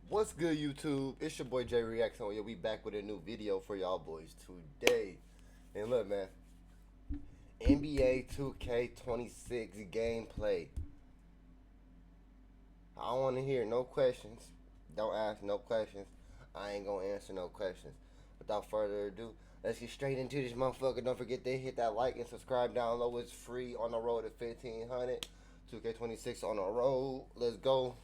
What's good, YouTube? It's your boy Jay Reacts, and we back with a new video for y'all boys today. And look, man, NBA 2K26 gameplay. I don't want to hear no questions. Don't ask no questions. I ain't gonna answer no questions. Without further ado, let's get straight into this motherfucker. Don't forget to hit that like and subscribe down low. It's free on the road to 1500. 2K26 on the road. Let's go.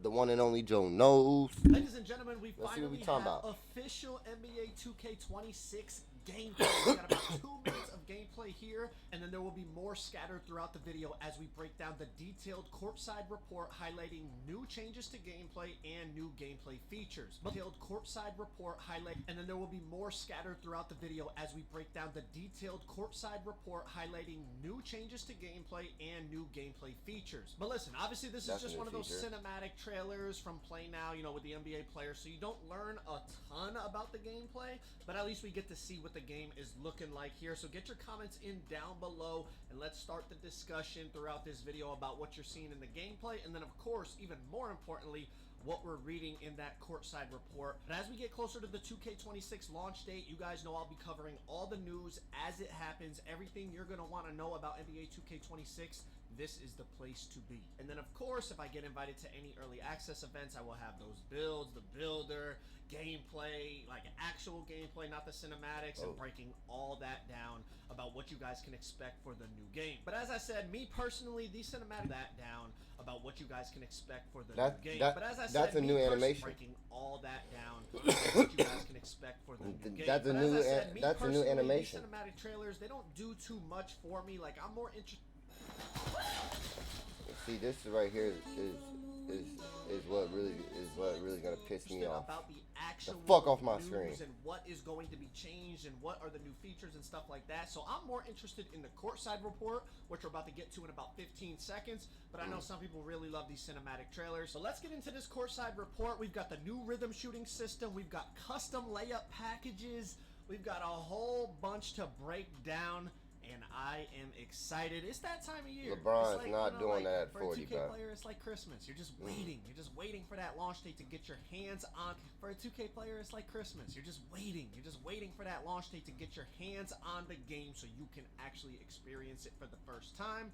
The one and only Joe knows. Ladies and gentlemen, we Let's see what finally we talking have about. official NBA 2K26 gameplay. We got about 2 minutes of gameplay here, and then there will be more scattered throughout the video as we break down the detailed courtside report highlighting new changes to gameplay and new gameplay features. Detailed courtside report highlight, and then there will be more scattered throughout the video as we break down the detailed courtside report highlighting new changes to gameplay and new gameplay features. But listen, obviously this is just one of those cinematic trailers from Play Now, you know, with the NBA players, so you don't learn a ton about the gameplay, but at least we get to see what the game is looking like here. So get your comments in down below, and let's start the discussion throughout this video about what you're seeing in the gameplay, and then of course, even more importantly, what we're reading in that courtside report. But as we get closer to the 2K26 launch date, you guys know I'll be covering all the news as it happens, everything you're going to want to know about NBA 2K26. This is the place to be. And then of course, if I get invited to any early access events, I will have those builds, the builder, gameplay, like actual gameplay, not the cinematics, and breaking all that down about what you guys can expect for the new game. But as I said, me personally, these cinematics that down about what you guys can expect for the new game. But as I said, that's a new animation. Breaking all that down about what you guys can expect for the new game. That's a new that's a new animation. These cinematic trailers, they don't do too much for me. Like, I'm more interested. See, this right here is what really gonna piss me off. About the actual fuck off my screen and what is going to be changed and what are the new features and stuff like that. So I'm more interested in the courtside report, which we're about to get to in about 15 seconds. But I know some people really love these cinematic trailers. So let's get into this courtside report. We've got the new rhythm shooting system. We've got custom layup packages. We've got a whole bunch to break down. And I am excited. It's that time of year. LeBron's like, not doing that at 40, bro. For a 2K player, it's like Christmas. You're just waiting. You're just waiting for that launch date to get your hands on. For a 2K player, it's like Christmas. You're just waiting. You're just waiting for that launch date to get your hands on the game so you can actually experience it for the first time.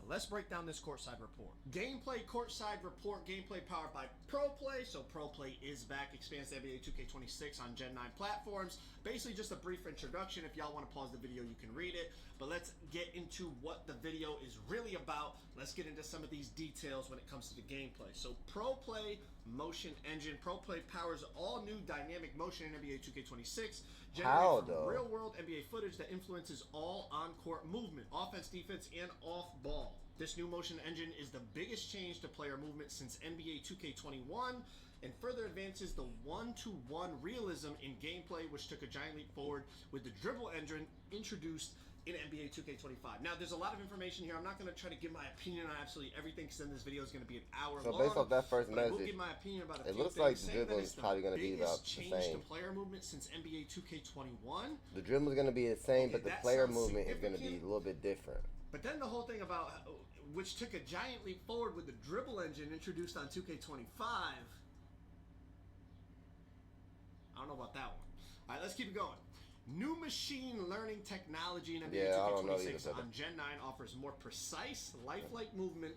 Let's break down this courtside report. Gameplay courtside report. Gameplay powered by ProPlay. So ProPlay is back. Expands the NBA 2K26 on Gen 9 platforms. Basically just a brief introduction. If y'all want to pause the video, you can read it. But let's get into what the video is really about. Let's get into some of these details when it comes to the gameplay. So ProPlay Motion Engine. ProPlay powers all new dynamic motion in NBA 2K26. How though? Real-world NBA footage that influences all on-court movement, offense, defense, and off-ball. This new motion engine is the biggest change to player movement since NBA 2K21 and further advances the one-to-one realism in gameplay, which took a giant leap forward with the dribble engine introduced in NBA 2K25. Now, there's a lot of information here. I'm not going to try to give my opinion on absolutely everything because then this video is going to be an hour long. So based off that first message, I will give my opinion about it looks like the dribble is probably going to be about the same. same. Player movement since NBA 2K21. The dribble is going to be the same, but the player movement is going to be a little bit different. But then the whole thing about which took a giant leap forward with the dribble engine introduced on 2K25. I don't know about that one. All right, let's keep it going. New machine learning technology in NBA 2K26 on Gen 9 offers more precise, lifelike movement,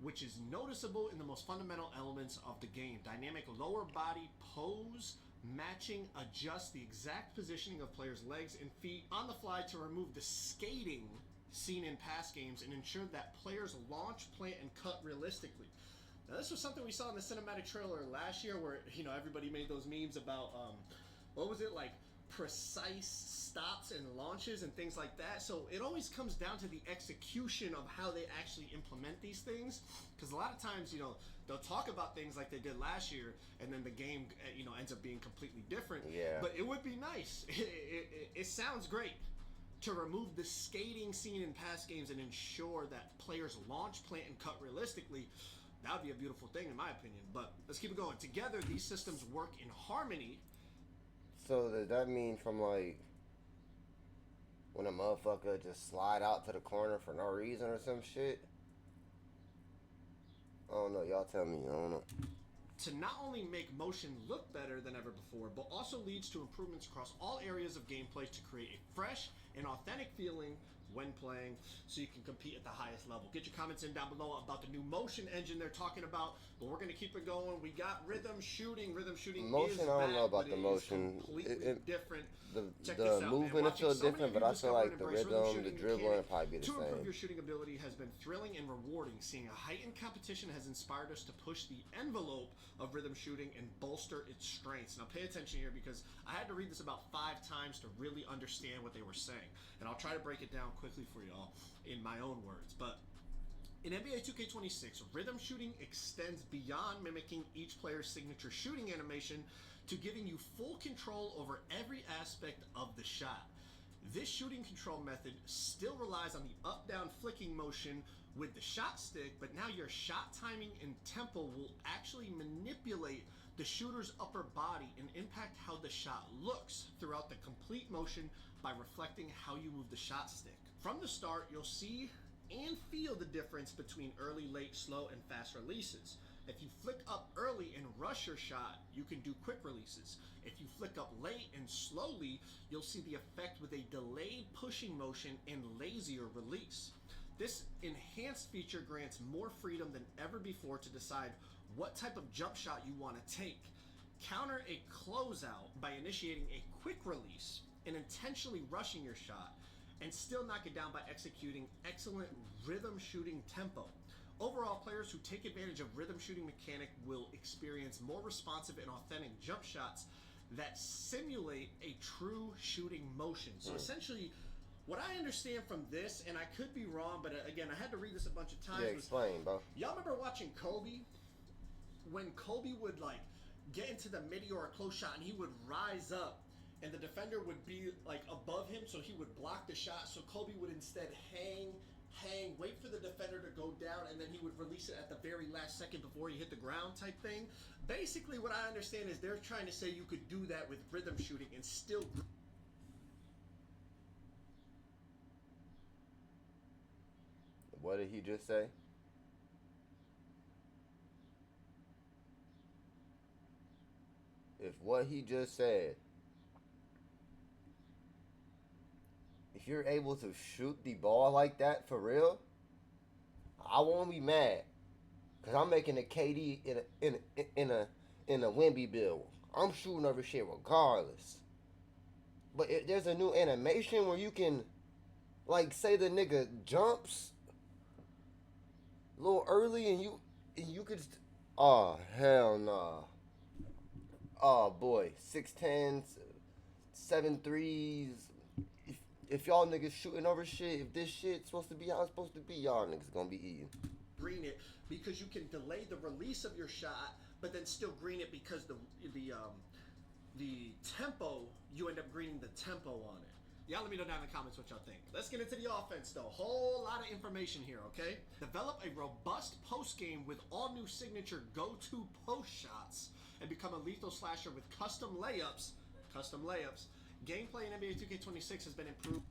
which is noticeable in the most fundamental elements of the game. Dynamic lower body pose, matching, adjust the exact positioning of players' legs and feet on the fly to remove the skating seen in past games and ensure that players launch, plant, and cut realistically. Now, this was something we saw in the cinematic trailer last year where, you know, everybody made those memes about, what was it, like, precise stops and launches and things like that. So it always comes down to the execution of how they actually implement these things, because a lot of times, you know, they'll talk about things like they did last year and then the game, you know, ends up being completely different. Yeah. But it would be nice. It sounds great to remove the skating seen in past games and ensure that players launch, plant, and cut realistically. That would be a beautiful thing in my opinion. But let's keep it going. Together, these systems work in harmony. So does that mean from like when a motherfucker just slide out to the corner for no reason or some shit? I don't know. Y'all tell me. I don't know. to not only make motion look better than ever before, but also leads to improvements across all areas of gameplay to create a fresh and authentic feeling when playing, so you can compete at the highest level. Get your comments in down below about the new motion engine they're talking about, but we're going to keep it going. We got rhythm shooting. Rhythm shooting Motion, is I don't back, know about but the it motion. is completely different. Check The this out, movement man. is still Watching so many different, of but you I feel discover and like the embrace rhythm, the shooting dribbling mechanic would probably be the to improve same. your shooting ability has been thrilling and rewarding. Seeing a heightened competition has inspired us to push the envelope of rhythm shooting and bolster its strengths. Now pay attention here, because I had to read this about 5 times to really understand what they were saying, and I'll try to break it down quickly for y'all in my own words. But in NBA 2K26, rhythm shooting extends beyond mimicking each player's signature shooting animation to giving you full control over every aspect of the shot. This shooting control method still relies on the up-down flicking motion with the shot stick, but now your shot timing and tempo will actually manipulate the shooter's upper body and impact how the shot looks throughout the complete motion by reflecting how you move the shot stick. From the start, you'll see and feel the difference between early, late, slow, and fast releases. If you flick up early and rush your shot, you can do quick releases. If you flick up late and slowly, you'll see the effect with a delayed pushing motion and lazier release. This enhanced feature grants more freedom than ever before to decide what type of jump shot you want to take. Counter a closeout by initiating a quick release and intentionally rushing your shot, and still knock it down by executing excellent rhythm shooting tempo. Overall, players who take advantage of rhythm shooting mechanic will experience more responsive and authentic jump shots that simulate a true shooting motion. So essentially, what I understand from this, and I could be wrong, but again, I had to read this a bunch of times. Yeah, explain, bro. Y'all remember watching Kobe? When Kobe would like get into the midi or a close shot, and he would rise up, and the defender would be like above him, so he would block the shot. So Kobe would instead hang, wait for the defender to go down, and then he would release it at the very last second before he hit the ground type thing. Basically, what I understand is they're trying to say you could do that with rhythm shooting and still... What did he just say? If what he just said, if you're able to shoot the ball like that for real, I won't be mad, cause I'm making a KD in a Wemby build. I'm shooting over shit regardless. But if there's a new animation where you can, like, say the nigga jumps a little early and you could. Oh hell nah. Oh boy, 6'10s, 7'3s. If y'all niggas shooting over shit, if this shit's supposed to be how it's supposed to be, y'all niggas gonna be eating. Green it because you can delay the release of your shot, but then still green it because the tempo, you end up greening the tempo on it. Y'all let me know down in the comments what y'all think. Let's get into the offense though. Whole lot of information here, okay? Develop a robust post game with all new signature go-to post shots and become a lethal slasher with custom layups. Gameplay in NBA 2K26 has been improved.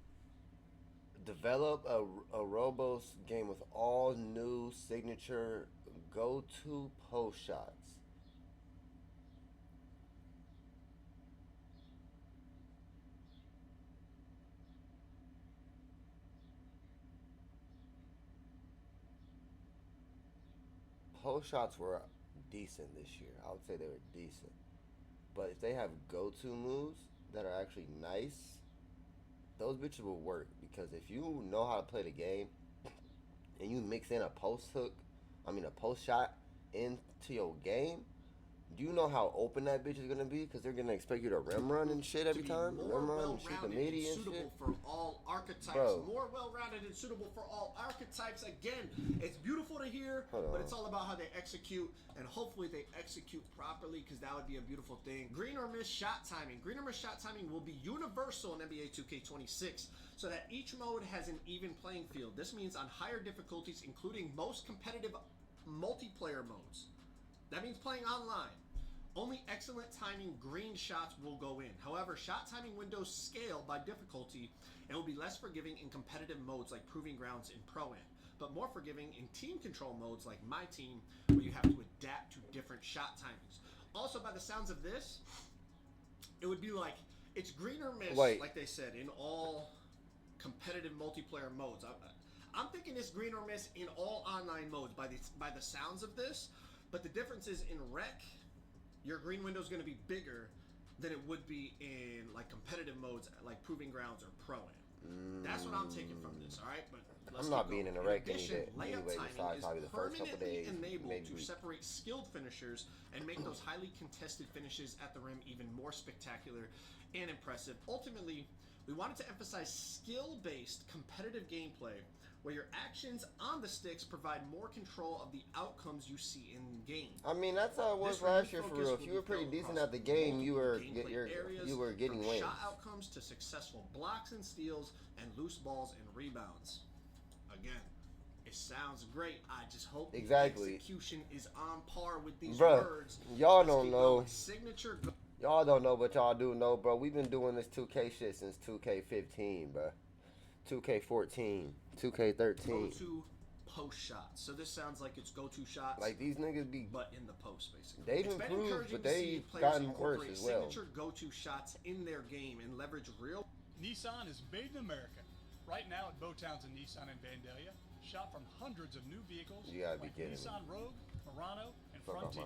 Develop a robust game with all new signature go-to post shots. Post shots were decent this year. I would say they were decent. But if they have go-to moves that are actually nice, those bitches will work. Because if you know how to play the game and you mix in a post shot into your game, do you know how open that bitch is gonna be? Because they're gonna expect you to rim run and shit every time. Rim run and shoot the midi and shit. For all archetypes. Bro. More well-rounded and suitable for all archetypes. Again, it's beautiful to hear, but it's all about how they execute, and hopefully they execute properly, because that would be a beautiful thing. Green or miss shot timing. Green or miss shot timing will be universal in NBA 2K26, so that each mode has an even playing field. This means on higher difficulties, including most competitive multiplayer modes. That means playing online. Only excellent timing green shots will go in. However, shot timing windows scale by difficulty and will be less forgiving in competitive modes like Proving Grounds and Pro-Am. but more forgiving in team control modes like my team, where you have to adapt to different shot timings. Also, by the sounds of this, it would be like it's green or miss, like they said, in all competitive multiplayer modes. I'm thinking it's green or miss in all online modes by the sounds of this, but the difference is in rec, your green window is going to be bigger than it would be in like competitive modes like Proving Grounds or Pro-Am. That's what I'm taking from this, all right? But I'm not being in a rec anyway, layup besides timing probably the first couple days. Enabled to separate skilled finishers and make those highly contested finishes at the rim even more spectacular and impressive. Ultimately, we wanted to emphasize skill-based competitive gameplay where your actions on the sticks provide more control of the outcomes you see in game. I mean, that's how it was last year for real. If you were pretty decent at the game, you were getting wins. Shot outcomes to successful blocks and steals and loose balls and rebounds. Again, it sounds great. I just hope the execution is on par with these words. Y'all don't know. Y'all don't know, but y'all do know, bro. We've been doing this 2K shit since 2K15, bro. 2K14, 2K13. Go-to post shots. So this sounds like it's go-to shots. Like these niggas be, but in the post, basically. They've improved, but they've gotten worse as well. Signature go-to shots in their game and leverage real. Nissan is made in America. Right now at Bo Townsend Nissan in Vandalia, shop from hundreds of new vehicles like Nissan Rogue, Murano, and Frontier.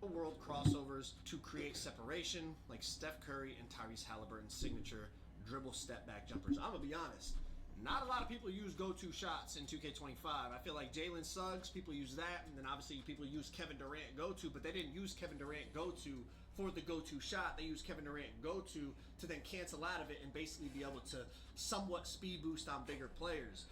World crossovers to create separation, like Steph Curry and Tyrese Halliburton's signature dribble step back jumpers. I'm gonna be honest. Not a lot of people use go-to shots in 2K25. I feel like Jalen Suggs, people use that, and then obviously people use Kevin Durant go-to, but they didn't use Kevin Durant go-to for the go-to shot. They used Kevin Durant go-to to then cancel out of it and basically be able to somewhat speed boost on bigger players.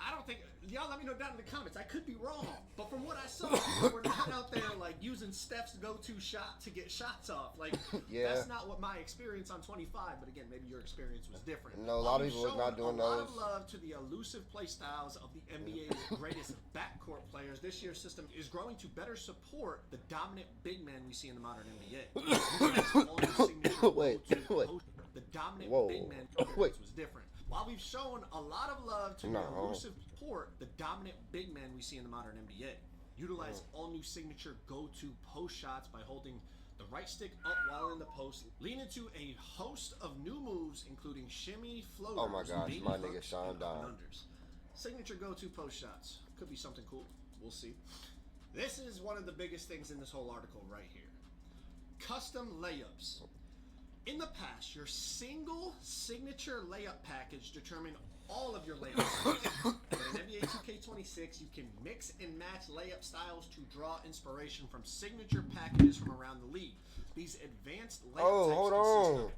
I don't think, y'all let me know down in the comments. I could be wrong, but from what I saw, we're not out there like using Steph's go-to shot to get shots off. Like, that's not what my experience on 25, but again, maybe your experience was different. No, a lot of people was not doing those. A lot of love to the elusive play styles of the NBA's greatest backcourt players. This year's system is growing to better support the dominant big men we see in the modern NBA. The dominant big man was different. While we've shown a lot of love to the elusive support, the dominant big men we see in the modern NBA, utilize all new signature go-to post shots by holding the right stick up while in the post, lean into a host of new moves, including shimmy, floaters, oh my gosh, my nigga Sean Don. Signature go-to post shots. Could be something cool. We'll see. This is one of the biggest things in this whole article right here. Custom layups. In the past, your single signature layup package determined all of your layups. But in NBA 2K26, you can mix and match layup styles to draw inspiration from signature packages from around the league. These advanced layup types consist of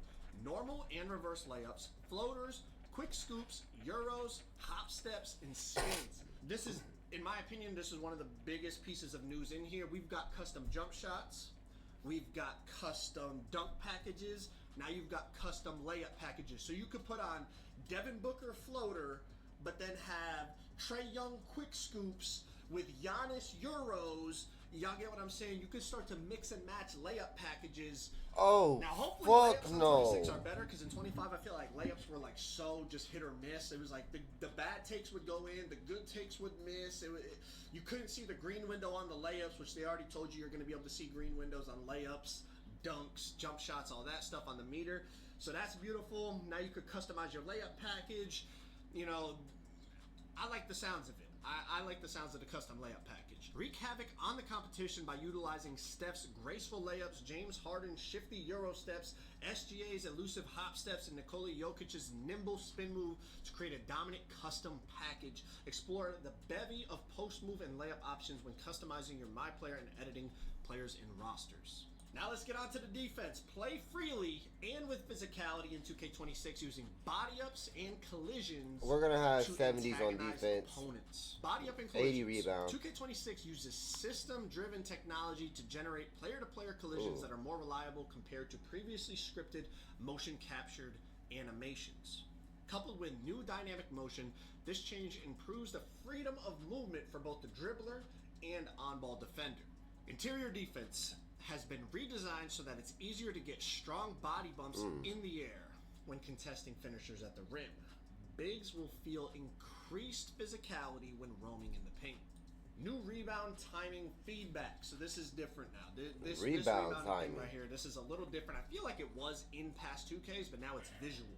normal and reverse layups, floaters, quick scoops, euros, hop steps, and spins. This is, in my opinion, this is one of the biggest pieces of news in here. We've got custom jump shots. We've got custom dunk packages. Now you've got custom layup packages. So you could put on Devin Booker floater, but then have Trae Young quick scoops with Giannis euros. Y'all get what I'm saying? You could start to mix and match layup packages. Oh, now hopefully fuck layups in no. 26 are better, because in 25 I feel like layups were like so just hit or miss. It was like the bad takes would go in, the good takes would miss. You couldn't see the green window on the layups, which they already told you you're going to be able to see green windows on layups, dunks, jump shots, all that stuff on the meter. So that's beautiful. Now you could customize your layup package. You know, I like the sounds of it. I like the sounds of the custom layup package. Wreak havoc on the competition by utilizing Steph's graceful layups, James Harden's shifty Euro steps, SGA's elusive hop steps, and Nikola Jokic's nimble spin move to create a dominant custom package. Explore the bevy of post move and layup options when customizing your My Player and editing players in rosters. Now let's get on to the defense. Play freely and with physicality in 2K26 using body ups and collisions. We're going to have 70s on defense. Opponents. Body up and collisions. 80 rebounds. 2K26 uses system-driven technology to generate player-to-player collisions that are more reliable compared to previously scripted motion-captured animations. Coupled with new dynamic motion, this change improves the freedom of movement for both the dribbler and on-ball defender. Interior defense has been redesigned so that it's easier to get strong body bumps in the air when contesting finishers at the rim. bigs will feel increased physicality when roaming in the paint. New rebound timing feedback. So this is different now. This rebound timing thing right here, this is a little different. I feel like it was in past 2Ks, but now it's visual.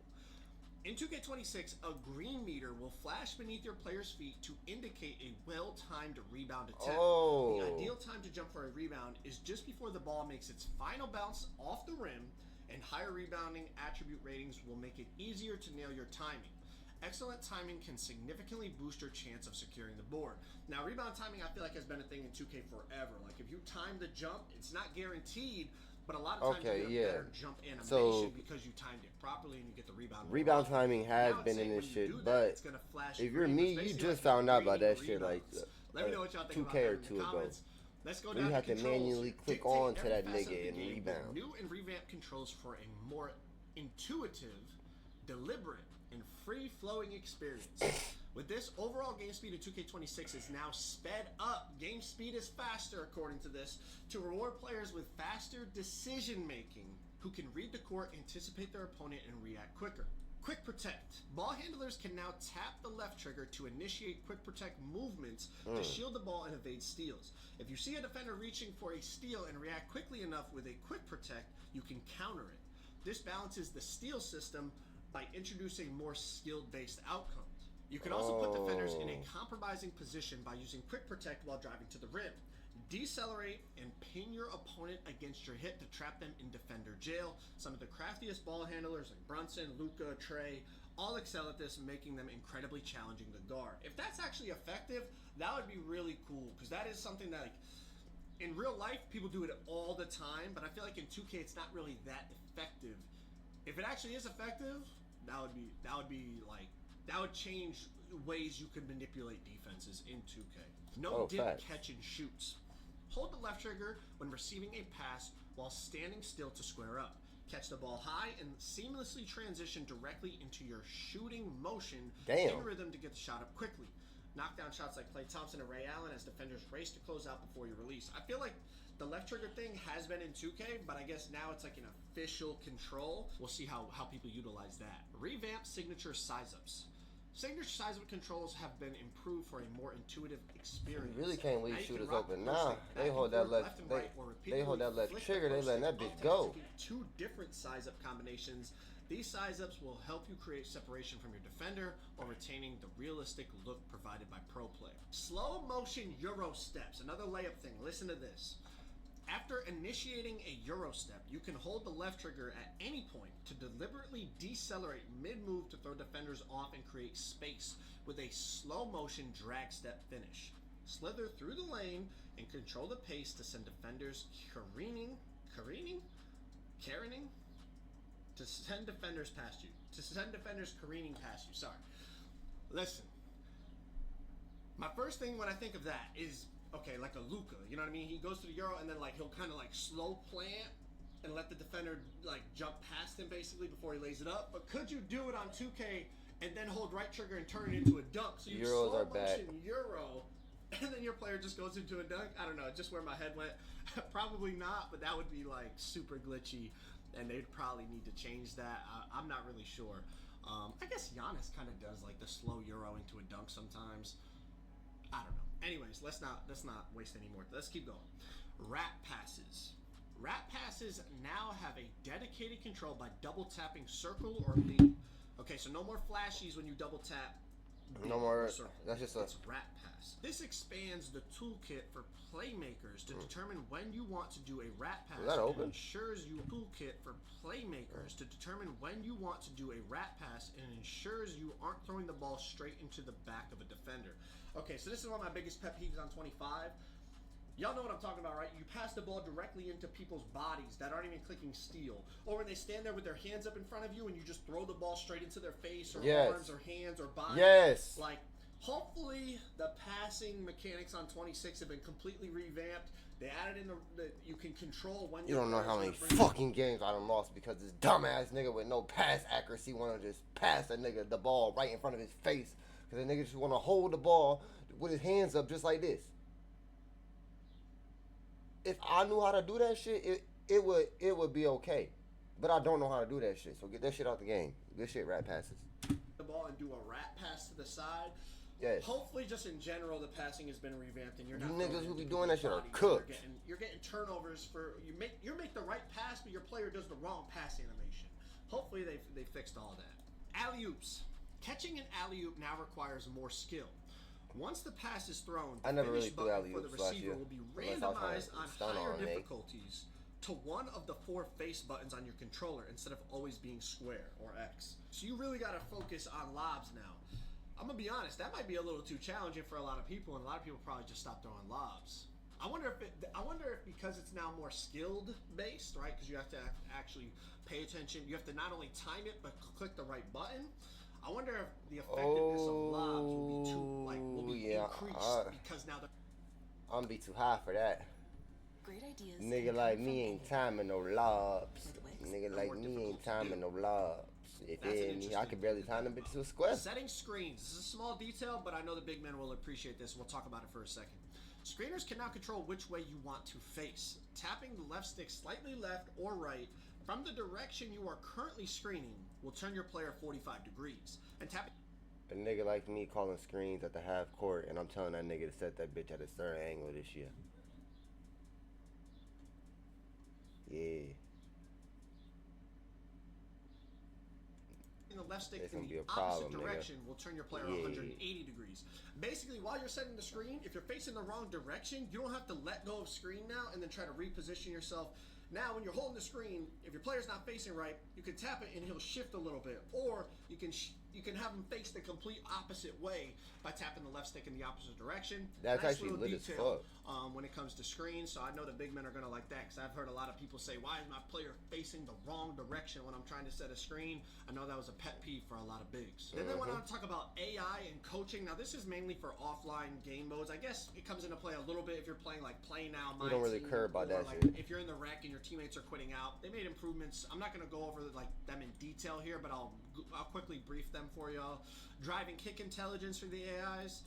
In 2K26, a green meter will flash beneath your player's feet to indicate a well-timed rebound attempt. Oh. The ideal time to jump for a rebound is just before the ball makes its final bounce off the rim, and higher rebounding attribute ratings will make it easier to nail your timing. Excellent timing can significantly boost your chance of securing the board. Now, rebound timing, I feel like, has been a thing in 2K forever. Like, if you time the jump, it's not guaranteed, but a lot of times you get a better jump animation because you timed it properly and you get the rebound. Rebound timing has been in this shit, but if you're me, you just found out about that shit like let me know what y'all think 2K or 2 ago. Let's go down. You have to manually click on to that nigga and rebound. New and revamped controls for a more intuitive, deliberate, and free-flowing experience. With this, overall game speed in 2K26 is now sped up. Game speed is faster, according to this, to reward players with faster decision-making who can read the court, anticipate their opponent, and react quicker. Quick Protect. Ball handlers can now tap the left trigger to initiate Quick Protect movements to shield the ball and evade steals. If you see a defender reaching for a steal and react quickly enough with a Quick Protect, you can counter it. This balances the steal system by introducing more skill-based outcomes. You can also put defenders in a compromising position by using Quick Protect while driving to the rim. Decelerate and pin your opponent against your hit to trap them in defender jail. Some of the craftiest ball handlers like Brunson, Luka, Trey, all excel at this, making them incredibly challenging to guard. If that's actually effective, that would be really cool, because that is something that, like, in real life, people do it all the time, but I feel like in 2K it's not really that effective. If it actually is effective, that would change ways you could manipulate defenses in 2K. No dip, catch, and shoots. Hold the left trigger when receiving a pass while standing still to square up. Catch the ball high and seamlessly transition directly into your shooting motion in rhythm to get the shot up quickly. Knock down shots like Klay Thompson and Ray Allen as defenders race to close out before you release. I feel like the left trigger thing has been in 2K, but I guess now it's like an official control. We'll see how people utilize that. Revamp signature size-ups. Signature size-up controls have been improved for a more intuitive experience. You really can't leave shooters open. Nah, they hold that left. They hold that left trigger. They letting that bitch go. Two different size-up combinations. These size-ups will help you create separation from your defender while retaining the realistic look provided by pro player. Slow motion Euro steps. Another layup thing. Listen to this. After initiating a Euro step, you can hold the left trigger at any point to deliberately decelerate mid-move to throw defenders off and create space with a slow-motion drag step finish. Slither through the lane and control the pace to send defenders careening? To send defenders past you. To send defenders careening past you, sorry. Listen, my first thing when I think of that is, okay, like a Luka, you know what I mean? He goes to the Euro and then like he'll kind of like slow plant and let the defender like jump past him basically before he lays it up. But could you do it on 2K and then hold right trigger and turn it into a dunk? So you Euros slow are back. motion Euro and then your player just goes into a dunk? I don't know, just where my head went. Probably not, but that would be like super glitchy and they'd probably need to change that. I'm not really sure. I guess Giannis kind of does like the slow Euro into a dunk sometimes. I don't know. Anyways, let's not waste any more. Let's keep going. Wrap passes. Wrap passes now have a dedicated control by double tapping circle or lead. Okay, so no more flashies when you double tap. No more. That's just it's wrap pass. This expands the toolkit for playmakers to determine when you want to do a wrap pass. Is that open? Ensures you toolkit for playmakers to determine when you want to do a wrap pass and ensures you aren't throwing the ball straight into the back of a defender. Okay, so this is one of my biggest pet peeves on 25. Y'all know what I'm talking about, right? You pass the ball directly into people's bodies that aren't even clicking steal. Or when they stand there with their hands up in front of you and you just throw the ball straight into their face or arms or hands or body. Yes. Like, hopefully the passing mechanics on 26 have been completely revamped. They added in the you can control when you don't know how many fucking games I done lost because this dumbass nigga with no pass accuracy want to just pass a nigga the ball right in front of his face. Because the nigga just want to hold the ball with his hands up just like this. If I knew how to do that shit, it would be okay. But I don't know how to do that shit. So get that shit out the game. Good shit, rat passes. The ball out and do a rat pass to the side. Yes. Hopefully, just in general, the passing has been revamped, and you're not. You niggas who be doing that shit are cooked. You're getting turnovers for you make the right pass, but your player does the wrong pass animation. Hopefully, they fixed all that. Alley-oops. Catching an alley-oop now requires more skill. Once the pass is thrown, the finish button for the receiver will be randomized on higher difficulties to one of the 4 face buttons on your controller instead of always being square or X. So you really got to focus on lobs now. I'm gonna be honest, that might be a little too challenging for a lot of people, and a lot of people probably just stop throwing lobs. I wonder if because it's now more skilled based, right? Because you have to actually pay attention. You have to not only time it but click the right button. I wonder if the effectiveness of lobs will be increased because now I'm gonna be too high for that. Great ideas. Nigga like me ain't timing no lobs. Nigga like me ain't timing no lobs. If me, I could barely time them bitches to a square. Setting screens. This is a small detail, but I know the big men will appreciate this. We'll talk about it for a second. Screeners can now control which way you want to face. Tapping the left stick slightly left or right from the direction you are currently screening will turn your player 45 degrees. And tapping... A nigga like me calling screens at the half court, and I'm telling that nigga to set that bitch at a certain angle this year. Yeah. The left stick in the opposite direction will turn your player 180 degrees. Basically, while you're setting the screen, if you're facing the wrong direction, you don't have to let go of screen now and then try to reposition yourself. Now, when you're holding the screen, if your player's not facing right, you can tap it and he'll shift a little bit. Or you can have him face the complete opposite way by tapping the left stick in the opposite direction. That's nice actually lit as fuck. When it comes to screens, so I know the big men are going to like that because I've heard a lot of people say, why is my player facing the wrong direction when I'm trying to set a screen? I know that was a pet peeve for a lot of bigs. Then they went on to talk about AI and coaching. Now, this is mainly for offline game modes. I guess it comes into play a little bit if you're playing like Play Now, You don't really care about that like shit. If you're in the rec and your teammates are quitting out, they made improvements. I'm not going to go over like them in detail here, but I'll quickly brief them for y'all. Driving kick intelligence for the AIs.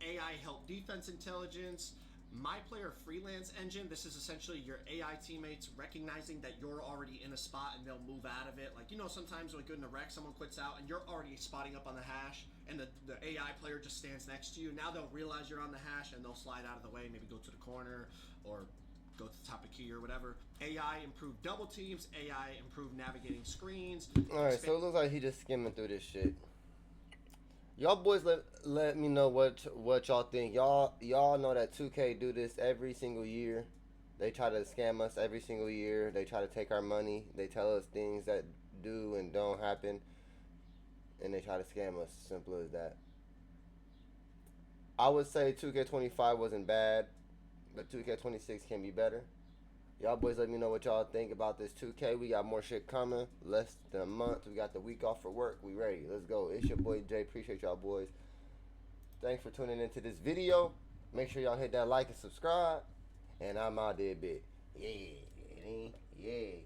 AI help defense intelligence. My Player Freelance Engine. This is essentially your AI teammates recognizing that you're already in a spot and they'll move out of it. Like, you know, sometimes when you're in the wreck, someone quits out and you're already spotting up on the hash and the AI player just stands next to you. Now they'll realize you're on the hash and they'll slide out of the way, maybe go to the corner or go to the top of key or whatever. AI improved double teams. AI improved navigating screens. Alright, so it looks like he just skimming through this shit. Y'all boys let me know what y'all think. Y'all know that 2K do this every single year. They try to scam us every single year. They try to take our money. They tell us things that do and don't happen. And they try to scam us. Simple as that. I would say 2K25 wasn't bad, but 2K26 can be better. Y'all boys let me know what y'all think about this 2K. We got more shit coming. Less than a month. We got the week off for work. We ready. Let's go. It's your boy Jay. Appreciate y'all boys. Thanks for tuning into this video. Make sure y'all hit that like and subscribe. And I'm out there, bitch. Yeah.